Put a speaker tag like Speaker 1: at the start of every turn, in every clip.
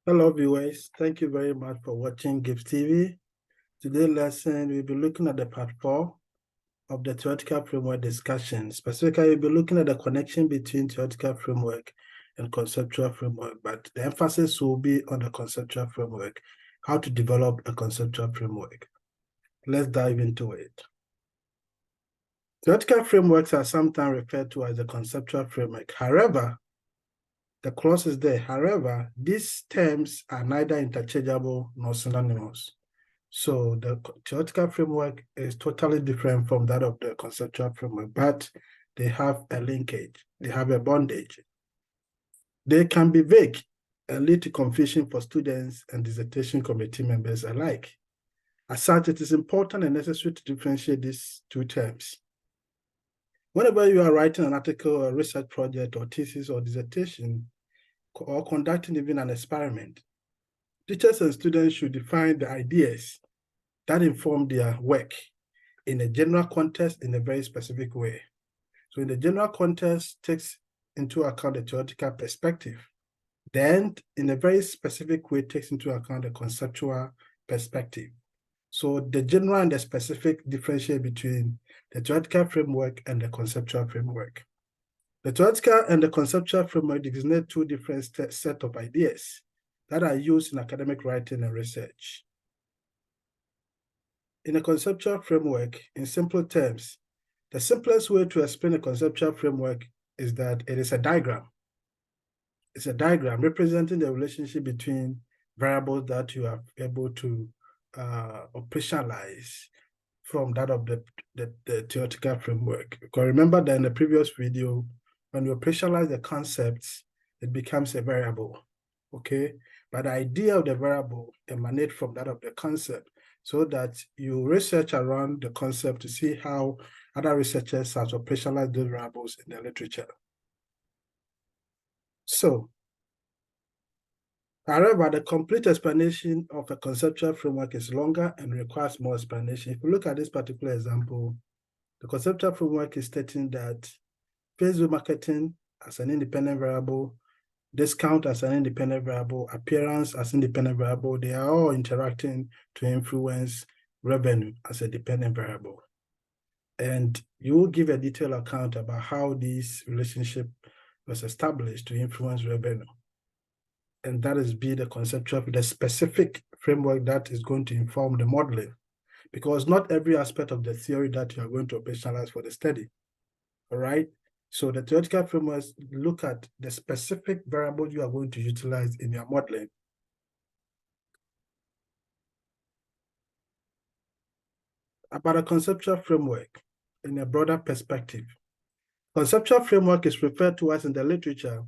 Speaker 1: Hello viewers, thank you very much for watching GIBS TV. Today's lesson, we'll be looking at the part 4 of the theoretical framework discussion. Specifically, we'll be looking at the connection between theoretical framework and conceptual framework, but the emphasis will be on the conceptual framework, how to develop a conceptual framework. Let's dive into it. Theoretical frameworks are sometimes referred to as the conceptual framework. However, the clause is there. However, these terms are neither interchangeable nor synonymous. So the theoretical framework is totally different from that of the conceptual framework, but they have a linkage, they have a bondage. They can be vague and lead to confusion for students and dissertation committee members alike. As such, it is important and necessary to differentiate these two terms. Whenever you are writing an article or research project or thesis or dissertation, or conducting even an experiment, teachers and students should define the ideas that inform their work in a general context in a very specific way. So in the general context, takes into account the theoretical perspective. Then in a very specific way, takes into account the conceptual perspective. So the general and the specific differentiate between the theoretical framework and the conceptual framework. The theoretical and the conceptual framework designate two different sets of ideas that are used in academic writing and research. In a conceptual framework, in simple terms, the simplest way to explain a conceptual framework is that it is a diagram. It's a diagram representing the relationship between variables that you are able to operationalize from that of the theoretical framework. Because remember that in the previous video, when you operationalize the concepts, it becomes a variable, okay? But the idea of the variable emanates from that of the concept, so that you research around the concept to see how other researchers have operationalized those variables in the literature. So, however, the complete explanation of a conceptual framework is longer and requires more explanation. If you look at this particular example, the conceptual framework is stating that Facebook marketing as an independent variable, discount as an independent variable, appearance as independent variable, they are all interacting to influence revenue as a dependent variable. And you will give a detailed account about how this relationship was established to influence revenue. And that is the conceptual, the specific framework that is going to inform the modeling, because not every aspect of the theory that you are going to operationalize for the study, all right? So the theoretical frameworks look at the specific variable you are going to utilize in your modeling. About a conceptual framework in a broader perspective. Conceptual framework is referred to as in the literature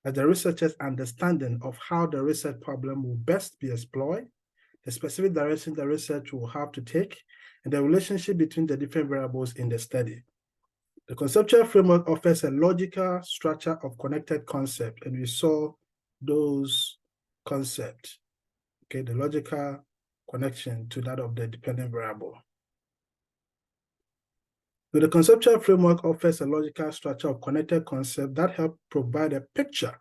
Speaker 1: as the researcher's understanding of how the research problem will best be explored, the specific direction the research will have to take, and the relationship between the different variables in the study. The conceptual framework offers a logical structure of connected concepts, and we saw those concepts, okay, the logical connection to that of the dependent variable. So the conceptual framework offers a logical structure of connected concepts that help provide a picture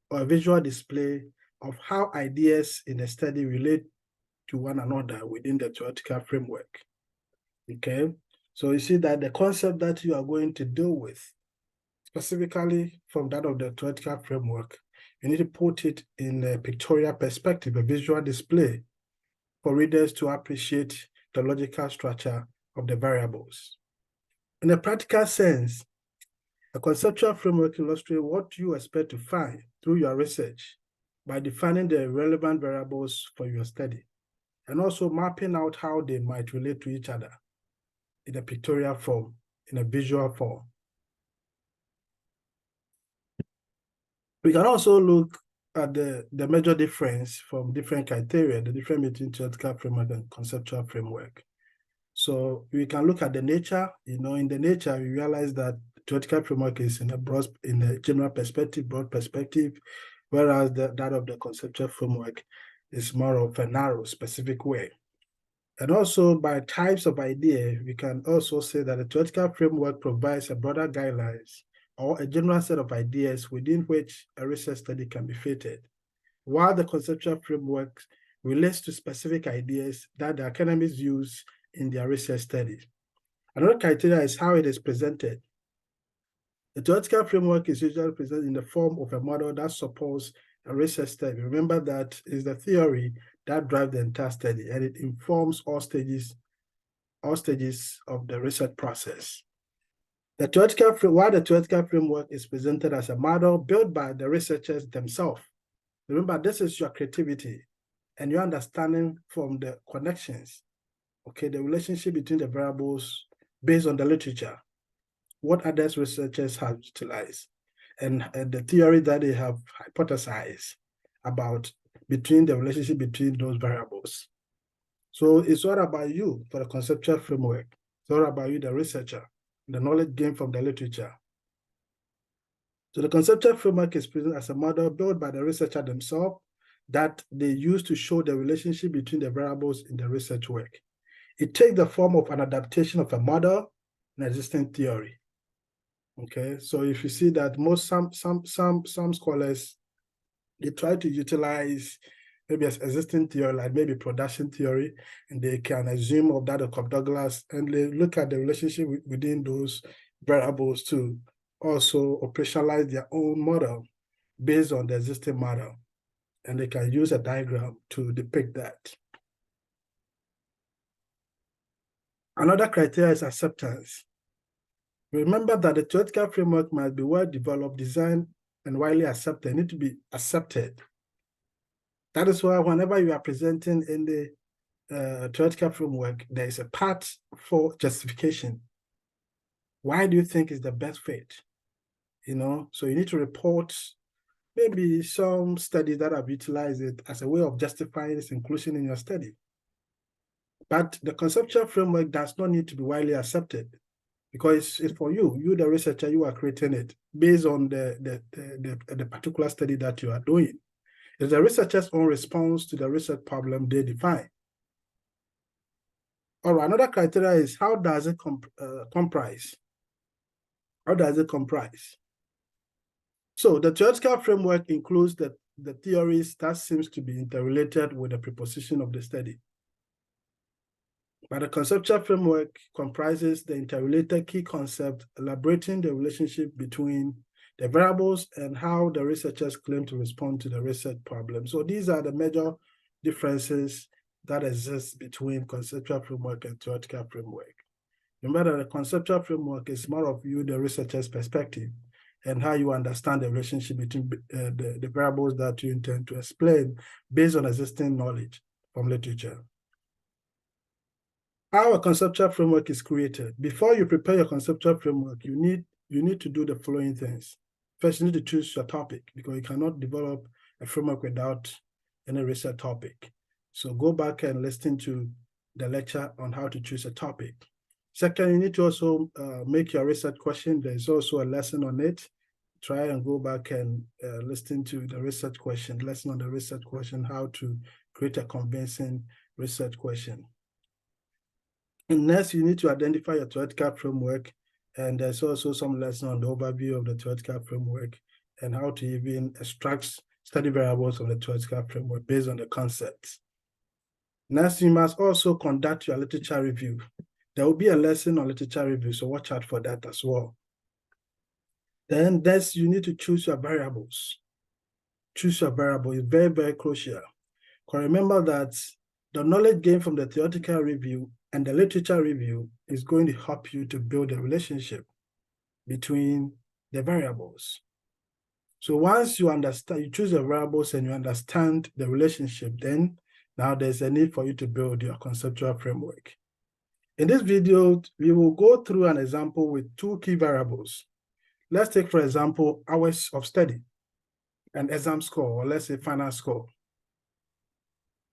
Speaker 1: or a visual display of how ideas in a study relate to one another within the theoretical framework, okay? So you see that the concept that you are going to deal with, specifically from that of the theoretical framework, you need to put it in a pictorial perspective, a visual display for readers to appreciate the logical structure of the variables. In a practical sense, a conceptual framework illustrates what you expect to find through your research by defining the relevant variables for your study, and also mapping out how they might relate to each other in a pictorial form, in a visual form. We can also look at the major difference from different criteria, the difference between theoretical framework and conceptual framework. So we can look at the nature. In the nature, we realize that theoretical framework is in a general perspective, broad perspective, whereas that of the conceptual framework is more of a narrow, specific way. And also by types of idea, we can also say that the theoretical framework provides a broader guidelines or a general set of ideas within which a research study can be fitted. while the conceptual framework relates to specific ideas that the academics use in their research studies. Another criteria is how it is presented. The theoretical framework is usually presented in the form of a model that supports a research study. Remember that is the theory that drives the entire study, and it informs all stages of the research process. While the theoretical framework is presented as a model built by the researchers themselves. Remember, this is your creativity and your understanding from the connections, okay, the relationship between the variables based on the literature, what others researchers have utilized, and the theory that they have hypothesized about between the relationship between those variables. So it's all about you for the conceptual framework. It's all about you, the researcher, the knowledge gained from the literature. So the conceptual framework is presented as a model built by the researcher themselves that they use to show the relationship between the variables in the research work. It takes the form of an adaptation of a model and existing theory. Okay, so if you see that some scholars, they try to utilize maybe as existing theory, like maybe production theory, and they can assume of that of Cobb-Douglas, and they look at the relationship within those variables to also operationalize their own model based on the existing model. And they can use a diagram to depict that. Another criteria is acceptance. Remember that the theoretical framework must be well developed, designed, and widely accepted. It needs to be accepted. That is why whenever you are presenting in the theoretical framework, there is a part for justification. Why do you think is the best fit? You know, so you need to report maybe some studies that have utilized it as a way of justifying its inclusion in your study. But the conceptual framework does not need to be widely accepted because it's for you. You, the researcher, you are creating it based on the particular study that you are doing. It's the researcher's own response to the research problem they define. All right, another criteria is how does it comprise? How does it comprise? So the theoretical framework includes the theories that seems to be interrelated with the proposition of the study. But the conceptual framework comprises the interrelated key concept, elaborating the relationship between the variables and how the researchers claim to respond to the research problem. So these are the major differences that exist between conceptual framework and theoretical framework. Remember that the conceptual framework is more of you, the researcher's perspective, and how you understand the relationship between the variables that you intend to explain based on existing knowledge from literature. How a conceptual framework is created. Before you prepare your conceptual framework, you need to do the following things. First, you need to choose your topic because you cannot develop a framework without any research topic. So go back and listen to the lecture on how to choose a topic. Second, you need to also make your research question. There's also a lesson on it. Try and go back and listen to the research question, lesson on the research question, how to create a convincing research question. And next, you need to identify your theoretical framework. And there's also some lesson on the overview of the theoretical framework and how to even extract study variables from the theoretical framework based on the concepts. Next, you must also conduct your literature review. There will be a lesson on literature review, so watch out for that as well. Then next, you need to choose your variables. Choose your variable is very, very crucial. Because remember that the knowledge gained from the theoretical review and the literature review is going to help you to build a relationship between the variables. So once you understand, you choose the variables and you understand the relationship, then now there's a need for you to build your conceptual framework. In this video, we will go through an example with two key variables. Let's take, for example, hours of study, an exam score, or let's say final score.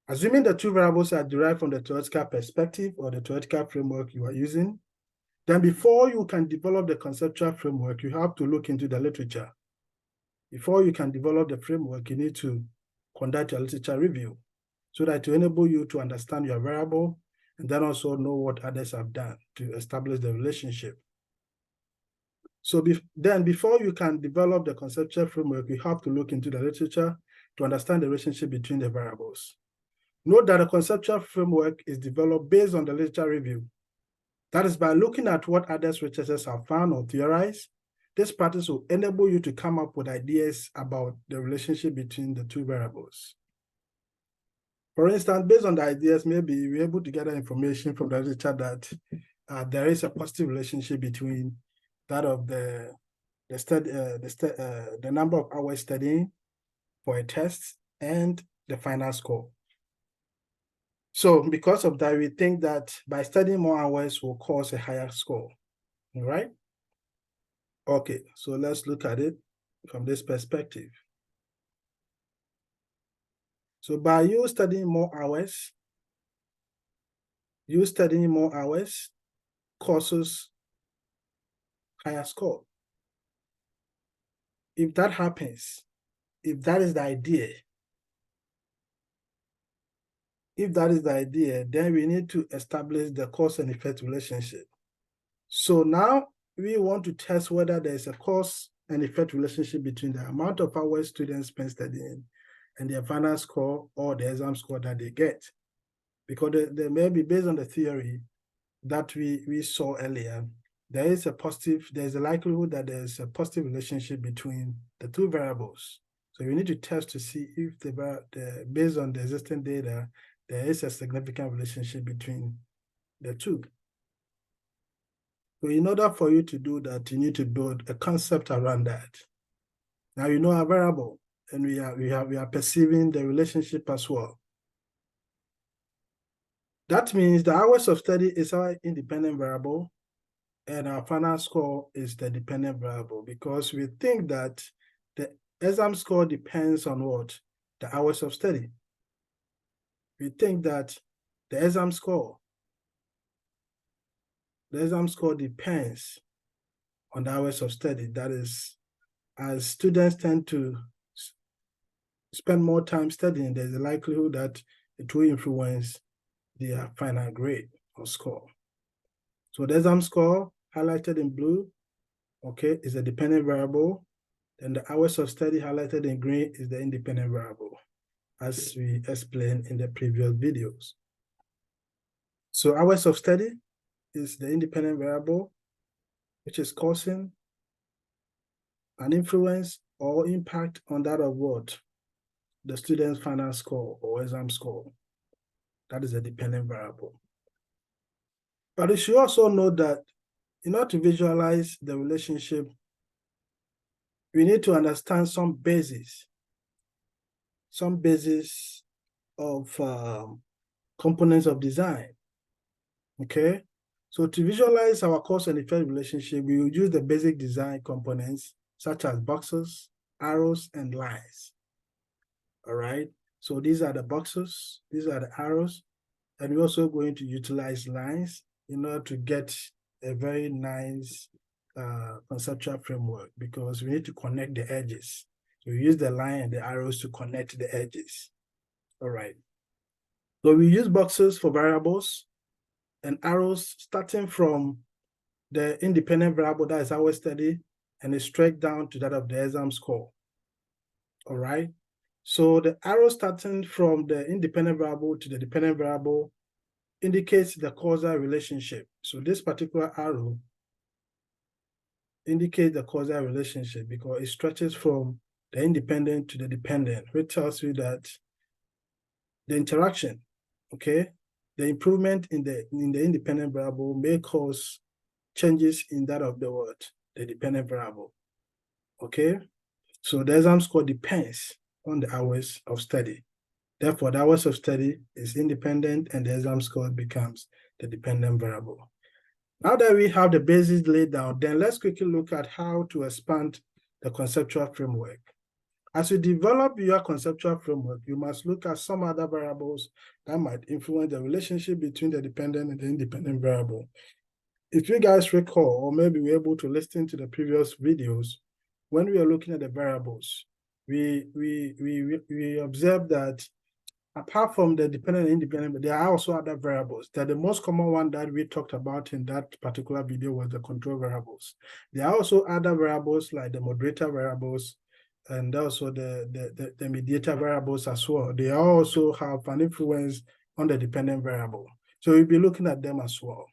Speaker 1: Assuming the two variables are derived from the theoretical perspective or the theoretical framework you are using, then before you can develop the conceptual framework, you have to look into the literature. Before you can develop the framework, you need to conduct a literature review so that to enable you to understand your variable and then also know what others have done to establish the relationship. So then before you can develop the conceptual framework, you have to look into the literature to understand the relationship between the variables. Note that the conceptual framework is developed based on the literature review. That is by looking at what other researchers have found or theorized. This practice will enable you to come up with ideas about the relationship between the two variables. For instance, based on the ideas, maybe you're able to gather information from the literature that there is a positive relationship between that of the number of hours studying for a test and the final score. So because of that, we think that by studying more hours will cause a higher score, all right? Okay, so let's look at it from this perspective. So by you studying more hours causes higher score. If that happens, if that is the idea, then we need to establish the cause and effect relationship. So now we want to test whether there is a cause and effect relationship between the amount of hours students spend studying and their final score or the exam score that they get. Because there may be, based on the theory that we saw earlier, there's a likelihood that there's a positive relationship between the two variables. So we need to test to see if based on the existing data, there is a significant relationship between the two. So in order for you to do that, you need to build a concept around that. Now you know a variable, and we are perceiving the relationship as well. That means the hours of study is our independent variable, and our final score is the dependent variable, because we think that the exam score depends on what? The hours of study. We think that the exam score depends on the hours of study. That is, as students tend to spend more time studying, there's a likelihood that it will influence their final grade or score. So the exam score, highlighted in blue, okay, is a dependent variable. Then the hours of study, highlighted in green, is the independent variable, as we explained in the previous videos. So hours of study is the independent variable, which is causing an influence or impact on that of what? The student's final score or exam score. That is a dependent variable. But you should also know that in order to visualize the relationship, we need to understand some basis of components of design, okay? So to visualize our cause and effect relationship, we will use the basic design components such as boxes, arrows, and lines, all right? So these are the boxes, these are the arrows, and we're also going to utilize lines in order to get a very nice conceptual framework, because we need to connect the edges. So we use the line and the arrows to connect the edges. All right. So we use boxes for variables and arrows starting from the independent variable, that is our study, and it's straight down to that of the exam score. All right. So the arrow starting from the independent variable to the dependent variable indicates the causal relationship. So this particular arrow indicates the causal relationship because it stretches from the independent to the dependent, which tells you that the interaction, okay, the improvement in the independent variable may cause changes in that of the dependent variable, okay? So the exam score depends on the hours of study. Therefore, the hours of study is independent and the exam score becomes the dependent variable. Now that we have the basis laid down, then let's quickly look at how to expand the conceptual framework. As you develop your conceptual framework, you must look at some other variables that might influence the relationship between the dependent and the independent variable. If you guys recall, or maybe we're able to listen to the previous videos, when we are looking at the variables, we observed that apart from the dependent and independent, there are also other variables. The most common one that we talked about in that particular video was the control variables. There are also other variables like the moderator variables and also the mediator variables as well. They also have an influence on the dependent variable. So we'll be looking at them as well.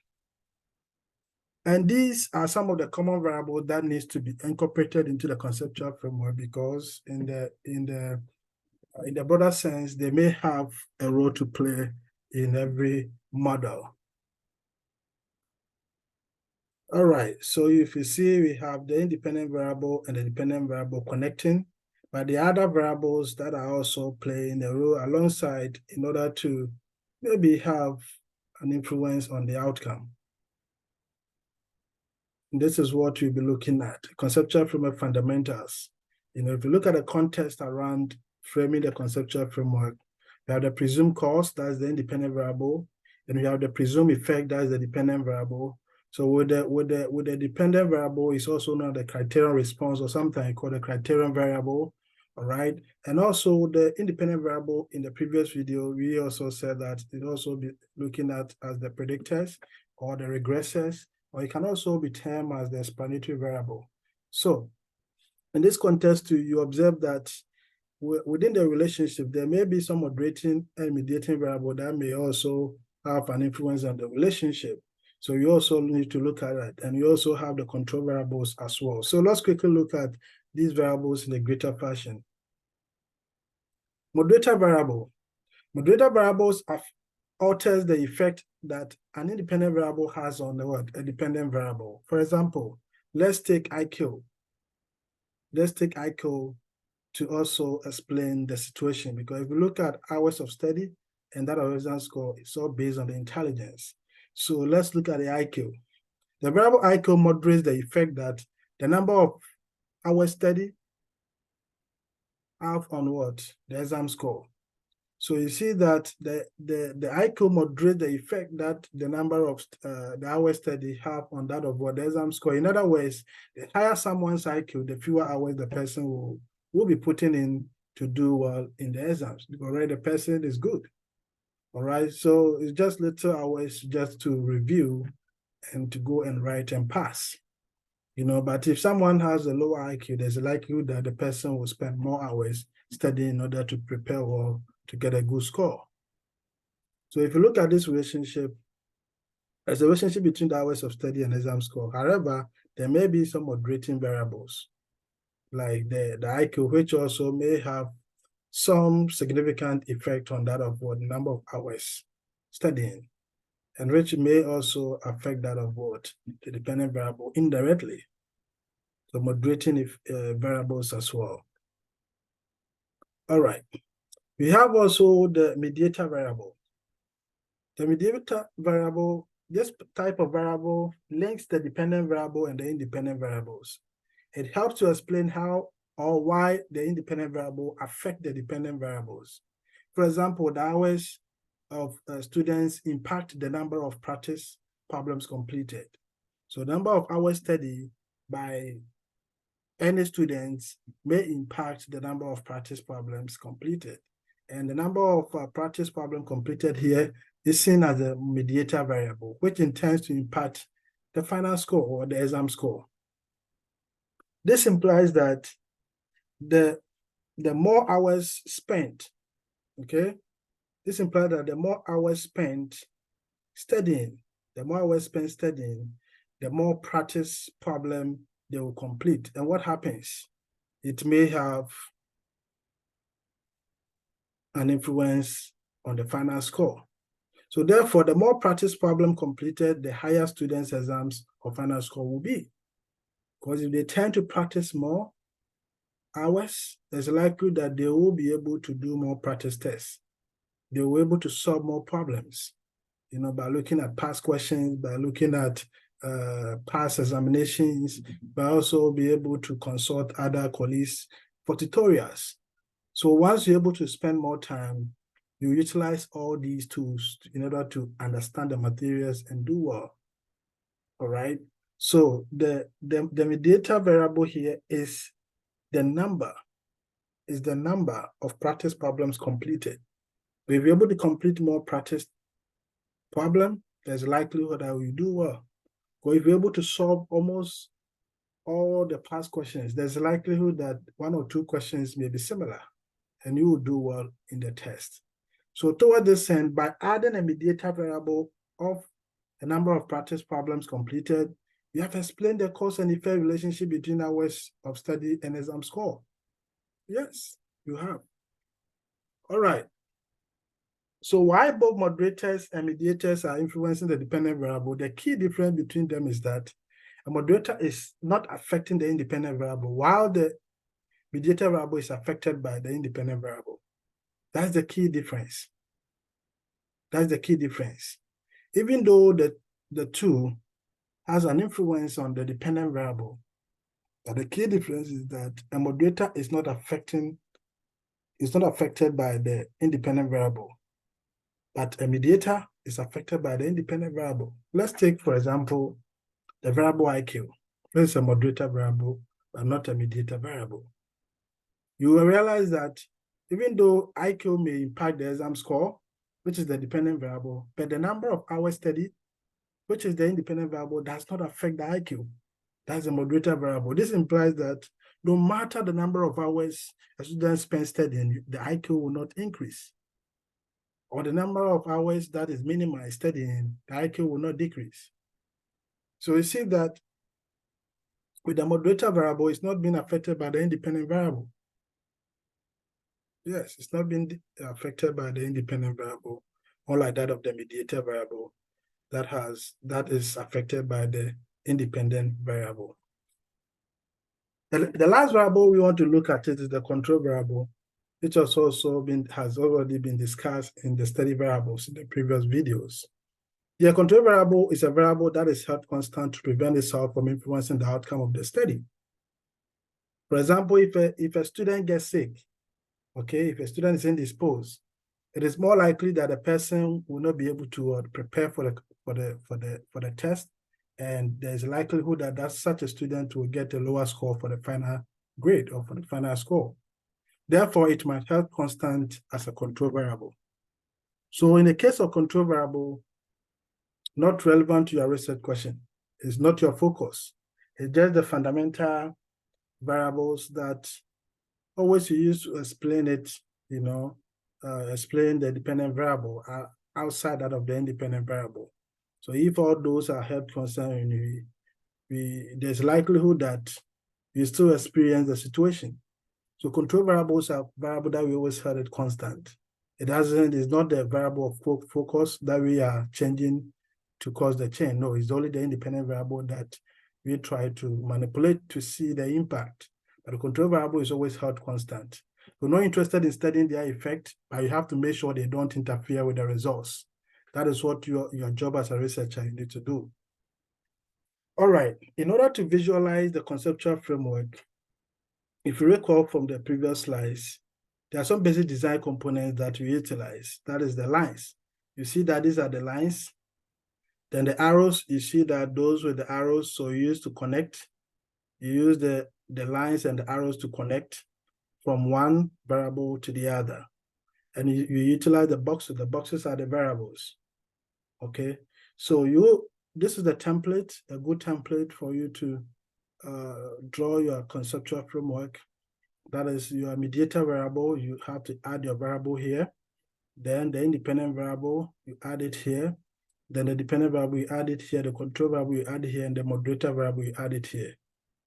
Speaker 1: And these are some of the common variables that needs to be incorporated into the conceptual framework, because in the broader sense, they may have a role to play in every model. All right, so if you see, we have the independent variable and the dependent variable connecting, but the other variables that are also playing a role alongside in order to maybe have an influence on the outcome. And this is what we'll be looking at, conceptual framework fundamentals. If you look at the context around framing the conceptual framework, we have the presumed cause, that's the independent variable, and we have the presumed effect, that's the dependent variable. So with the dependent variable, is also known as the criterion response, or sometimes called the criterion variable, all right? And also the independent variable in the previous video, we also said that it also be looking at as the predictors or the regressors, or it can also be termed as the explanatory variable. So in this context, you observe that within the relationship, there may be some moderating and mediating variable that may also have an influence on the relationship. So you also need to look at that. And you also have the control variables as well. So let's quickly look at these variables in a greater fashion. Moderator variable. Moderator variables alters the effect that an independent variable has on a dependent variable. For example, let's take IQ. Let's take IQ to also explain the situation, because if we look at hours of study and that exam score, it's all based on the intelligence. So let's look at the IQ. The variable IQ moderates the effect that the number of hours study have on what? The exam score. So you see that the IQ moderates the effect that the number of the hours study have on that of what the exam score. In other words, the higher someone's IQ, the fewer hours the person will be putting in to do well in the exams, because already the person is good. All right, so it's just little hours just to review and to go and write and pass. But if someone has a lower IQ, there's a likelihood that the person will spend more hours studying in order to prepare well to get a good score. So if you look at this relationship, there's a relationship between the hours of study and exam score. However, there may be some moderating variables, like the IQ, which also may have some significant effect on that of what number of hours studying, and which may also affect that of what the dependent variable indirectly. So moderating variables as well. All right. We have also the mediator variable. The mediator variable, this type of variable links the dependent variable and the independent variables. It helps to explain how or why the independent variable affect the dependent variables. For example, the hours of students impact the number of practice problems completed. So the number of hours studied by any students may impact the number of practice problems completed. And the number of practice problem completed here is seen as a mediator variable, which intends to impact the final score or the exam score. This implies that the more hours spent, okay? This implies that the more hours spent studying, the more practice problem they will complete. And what happens? It may have an influence on the final score. So therefore, the more practice problem completed, the higher students' exams or final score will be. Because if they tend to practice more hours, there's a likelihood that they will be able to do more practice tests. They will be able to solve more problems, by looking at past questions, by looking at past examinations, but also be able to consult other colleagues for tutorials. So once you're able to spend more time, you utilize all these tools in order to understand the materials and do well. All right. So the mediator variable here is the number of practice problems completed. But if you're able to complete more practice problem, there's a likelihood that you do well. Or if you're able to solve almost all the past questions, there's a likelihood that 1 or 2 questions may be similar, and you will do well in the test. So toward this end, by adding a mediator variable of a number of practice problems completed, you have explained the cause and effect relationship between hours of study and exam score. Yes, you have. All right. So why both moderators and mediators are influencing the dependent variable, the key difference between them is that a moderator is not affecting the independent variable, while the mediator variable is affected by the independent variable. That's the key difference. That's the key difference. Even though the two has an influence on the dependent variable, but the key difference is that a moderator is not affected by the independent variable, but a mediator is affected by the independent variable. Let's take, for example, the variable IQ. This is a moderator variable, but not a mediator variable. You will realize that even though IQ may impact the exam score, which is the dependent variable, but the number of hours studied, which is the independent variable, does not affect the IQ. That's a moderator variable. This implies that no matter the number of hours a student spends studying, the IQ will not increase. Or the number of hours that is minimized studying, the IQ will not decrease. So you see that with the moderator variable, it's not being affected by the independent variable. Yes, it's not being affected by the independent variable, unlike that of the mediator variable that is affected by the independent variable. The last variable we want to look at is the control variable, which has already been discussed in the study variables in the previous videos. The control variable is a variable that is held constant to prevent itself from influencing the outcome of the study. For example, if a student gets sick, okay, if a student is indisposed, it is more likely that a person will not be able to prepare for the test, and there's a likelihood that such a student will get a lower score for the final grade or for the final score. Therefore, it might help constant as a control variable. So in the case of control variable, not relevant to your research question, it's not your focus. It's just the fundamental variables that always you use to explain it, explain the dependent variable outside that of the independent variable. So if all those are held constant, there's likelihood that you still experience the situation. So control variables are variable that we always held it constant. It's not the variable of focus that we are changing to cause the change. No, it's only the independent variable that we try to manipulate to see the impact. But the control variable is always held constant. We're not interested in studying their effect, but you have to make sure they don't interfere with the results. That is what your job as a researcher you need to do. All right, in order to visualize the conceptual framework, if you recall from the previous slides, there are some basic design components that we utilize. That is the lines. You see that these are the lines. Then the arrows, you see that those with the arrows, so you use to connect. You use the lines and the arrows to connect from one variable to the other. And you utilize the boxes. The boxes are the variables. Okay, so this is the template, a good template for you to draw your conceptual framework. That is your mediator variable. You have to add your variable here. Then the independent variable, you add it here. Then the dependent variable, you add it here. The control variable, you add it here. And the moderator variable, you add it here.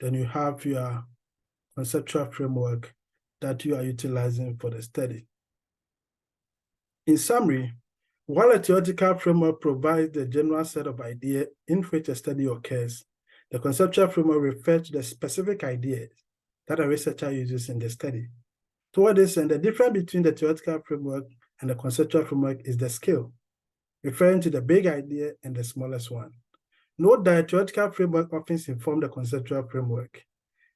Speaker 1: Then you have your conceptual framework that you are utilizing for the study. In summary, while a theoretical framework provides the general set of ideas in which a study occurs, the conceptual framework refers to the specific ideas that a researcher uses in the study. Toward this end, the difference between the theoretical framework and the conceptual framework is the scale, referring to the big idea and the smallest one. Note that the theoretical framework often informs the conceptual framework.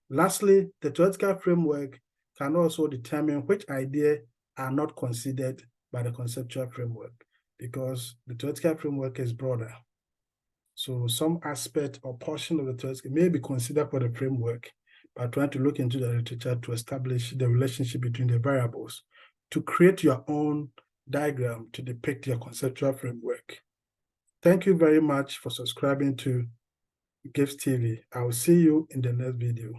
Speaker 1: Lastly, the theoretical framework can also determine which ideas are not considered by the conceptual framework, because the theoretical framework is broader. So some aspect or portion of the theoretical may be considered for the framework, by trying to look into the literature to establish the relationship between the variables, to create your own diagram to depict your conceptual framework. Thank you very much for subscribing to Gibbs TV. I will see you in the next video.